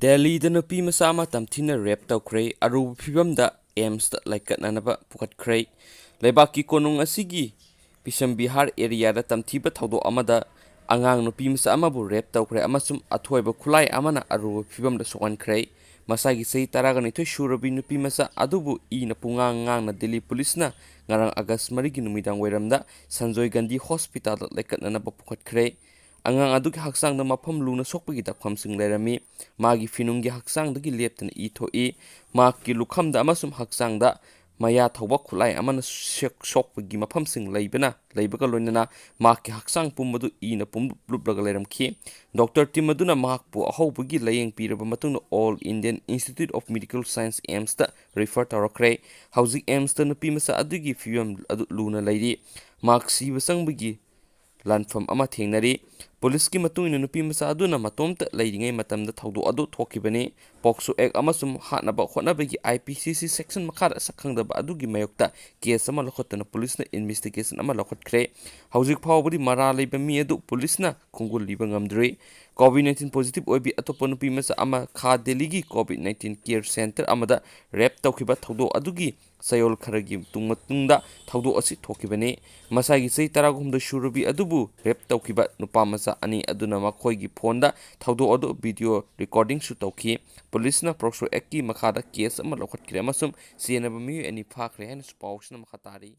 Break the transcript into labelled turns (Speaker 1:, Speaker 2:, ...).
Speaker 1: ꯗꯦꯜꯂꯤꯗ ꯅꯨꯄꯤ ꯃꯆꯥ ꯑꯃ ꯇꯝꯊꯤꯅ ꯔꯦꯞ ꯇꯧꯈ꯭ꯔꯦ꯫ ꯑꯔꯨꯕ ꯐꯤꯚꯝꯗ ꯑꯦꯝꯁꯇ ꯂꯩꯀꯠꯅꯅꯕ ꯄꯨꯈꯠꯈ꯭ꯔꯦ꯫ ꯂꯩꯕꯥꯛꯀꯤ ꯀꯣꯅꯨꯡ ꯑꯁꯤꯒꯤ ꯕꯤꯁꯝ ꯕꯤꯍꯥꯔ ꯑꯦꯔꯤꯌꯥꯗ ꯇꯝꯊꯤꯕ ꯊꯧꯗꯣꯛ ꯑꯃꯗ ꯑꯉꯥꯡ ꯅꯨꯄꯤ ꯃꯆꯥ ꯑꯃꯕꯨ ꯔꯦꯞ ꯇꯧꯈ꯭ꯔꯦ ꯑꯃꯁꯨꯡ ꯑꯊꯣꯏꯕ ꯈꯨꯠꯂꯥꯏ ꯑꯃꯅ ꯑꯔꯨꯕ ꯐꯤꯚꯝꯗ ꯁꯣꯛꯍꯟꯈ꯭ꯔꯦ꯫ ꯃꯁꯥꯒꯤ ꯆꯍꯤ 12 ꯁꯨꯔꯕꯤ ꯅꯨꯄꯤ ꯃꯆꯥ ꯑꯗꯨꯕꯨ ꯏꯅ ꯄꯨꯡꯉꯥꯡ ꯉꯥꯡꯅ ꯗꯤꯜꯂꯤ ꯄꯨꯂꯤꯁꯅ ꯉꯔꯥꯡ ꯑꯥꯒꯁꯠ 4ꯒꯤ ꯅꯨꯃꯤꯗꯥꯡꯋꯥꯏꯔꯝꯗ ꯁꯟꯖꯣꯏ ꯒꯥꯟꯙꯤ ꯍꯣꯁꯄꯤꯇꯥꯜꯗ ꯂꯩꯀꯠꯅꯅꯕ ꯄꯨꯈꯠꯈ꯭ꯔꯦ꯫ ꯑꯉꯥꯡ ꯑꯗꯨꯒꯤ ꯍꯛꯆꯥꯡꯗ ꯃꯐꯝ ꯂꯨꯅ ꯁꯣꯛꯄꯒꯤ ꯗꯥꯛꯐꯝꯁꯤꯡ ꯂꯩꯔꯝꯃꯤ꯫ ꯃꯥꯒꯤ ꯐꯤꯅꯨꯡꯒꯤ ꯍꯛꯆꯥꯡꯗꯒꯤ ꯂꯦꯞꯇꯅ ꯏ ꯊꯣꯛꯏ꯫ ꯃꯍꯥꯛꯀꯤ ꯂꯨꯈꯝꯗ ꯑꯃꯁꯨꯡ ꯍꯛꯆꯥꯡꯗ ꯃꯌꯥ ꯊꯧꯕ ꯈꯨꯠꯂꯥꯏ ꯑꯃꯅ ꯁꯣꯛꯄꯒꯤ ꯃꯐꯝꯁꯤꯡ ꯂꯩꯕꯒ ꯂꯣꯏꯅꯅ ꯃꯍꯥꯛꯀꯤ ꯍꯛꯆꯥꯡ ꯄꯨꯝꯕꯗꯨ ꯏꯅ ꯄꯨꯡꯂꯨꯞ ꯂꯨꯞꯂꯒ ꯂꯩꯔꯝꯈꯤ꯫ ꯗꯣꯛꯇꯔ ꯇꯤꯝ ꯑꯗꯨꯅ ꯃꯍꯥꯛꯄꯨ ꯑꯍꯧꯕꯒꯤ ꯂꯥꯌꯦꯡ ꯄꯤꯔꯕ ꯃꯇꯨꯡꯗ All Indian Institute of Medical Science ꯑꯦꯝꯁꯇ ꯔꯤꯐꯔ ꯇꯧꯔꯛꯈ꯭ꯔꯦ꯫ ꯍꯧꯖꯤꯛ ꯑꯦꯝꯁꯇ ꯅꯨꯄꯤ ꯃꯆꯥ ꯑꯗꯨꯒꯤ ꯐꯤꯚꯝ ꯑꯗꯨ ꯂꯨꯅ ꯂꯩꯔꯤ꯫ ꯃꯍꯥꯛ ꯁꯤꯕ ꯆꯪꯕꯒꯤ ꯂꯥꯟꯐꯝ ꯑꯃ ꯊꯦꯡꯅꯔꯤ꯫ ꯄꯨꯂꯤꯁꯀꯤ ꯃꯇꯨꯡꯏꯟꯅ ꯅꯨꯄꯤ ꯃꯆꯥ ꯑꯗꯨꯅ ꯃꯇꯣꯝꯇ ꯂꯩꯔꯤꯉꯩ ꯃꯇꯝꯗ ꯊꯧꯗꯣꯛ ꯑꯗꯨ ꯊꯣꯛꯈꯤꯕꯅꯤ꯫ ꯄꯣꯛꯁꯣ ꯑꯦꯛ ꯑꯃꯁꯨꯡ ꯍꯥꯠꯅꯕ ꯍꯣꯠꯅꯕꯒꯤ IPCC ꯁꯦꯛꯁꯟ ꯃꯈꯥꯗ ꯁꯛꯈꯪꯗꯕ ꯑꯗꯨꯒꯤ ꯃꯥꯌꯣꯛꯇ ꯀꯦꯁ ꯑꯃ ꯂꯧꯈꯠꯇꯨꯅ ꯄꯨꯂꯤꯁꯅ ꯏꯟꯚꯦꯁꯇꯤꯒꯦꯁꯟ ꯑꯃ ꯂꯧꯈꯠꯈ꯭ꯔꯦ꯫ ꯍꯧꯖꯤꯛ ꯐꯥꯎꯕꯗꯤ ꯃꯔꯥꯜ ꯂꯩꯕ ꯃꯤ ꯑꯗꯨ ꯄꯨꯂꯤꯁꯅ ꯈꯣꯡꯒꯨꯜꯂꯤꯕ ꯉꯝꯗ꯭ꯔꯤ꯫ ꯀꯣꯚꯤꯗ-19 ꯄꯣꯖꯤꯇꯤꯚ ꯑꯣꯏꯕꯤ ꯑꯇꯣꯞꯄ ꯅꯨꯄꯤ ꯃꯆꯥ ꯑꯃ ꯈꯥ ꯗꯦꯜꯂꯤꯒꯤ ꯀꯣꯚꯤꯗ-19 ꯀꯦꯌꯔ ꯁꯦꯟꯇꯔ ꯑꯃꯗ ꯔꯦꯞ ꯇꯧꯈꯤꯕ ꯊꯧꯗꯣꯛ ꯑꯗꯨꯒꯤ ꯆꯌꯣꯜ ꯈꯔꯒꯤ ꯃꯇꯨꯡꯗ ꯊꯧꯗꯣꯛ ꯑꯁꯤ ꯊꯣꯛꯈꯤꯕꯅꯤ꯫ ꯃꯁꯥꯒꯤ ꯆꯍꯤ 13 ꯁꯨꯔꯕꯤ ꯑꯗꯨꯕꯨ ꯔꯦꯞ ꯇꯧꯈꯤꯕ ꯅꯨꯄꯥꯃꯆꯥ ꯑꯅꯤ ꯑꯗꯨꯅ ꯃꯈꯣꯏꯒꯤ ꯐꯣꯟꯗ ꯊꯧꯗꯣꯛ ꯑꯗꯨ ꯚꯤꯗꯤꯑꯣ ꯔꯦꯀꯣꯔꯗꯤꯡꯁꯨ ꯇꯧꯈꯤ꯫ ꯄꯨꯂꯤꯁꯅ ꯄꯣꯛꯁꯣ ꯑꯦꯛꯀꯤ ꯃꯈꯥꯗ ꯀꯦꯁ ꯑꯃ ꯂꯧꯈꯠꯈ꯭ꯔꯦ ꯑꯃꯁꯨꯡ ꯆꯦꯟꯅꯕ ꯃꯤꯑꯣꯏ 2 ꯐꯥꯈ꯭ꯔꯦ ꯍꯥꯏꯅꯁꯨ ꯄꯥꯎꯁꯤꯅ ꯃꯈꯥ ꯇꯥꯔꯤ꯫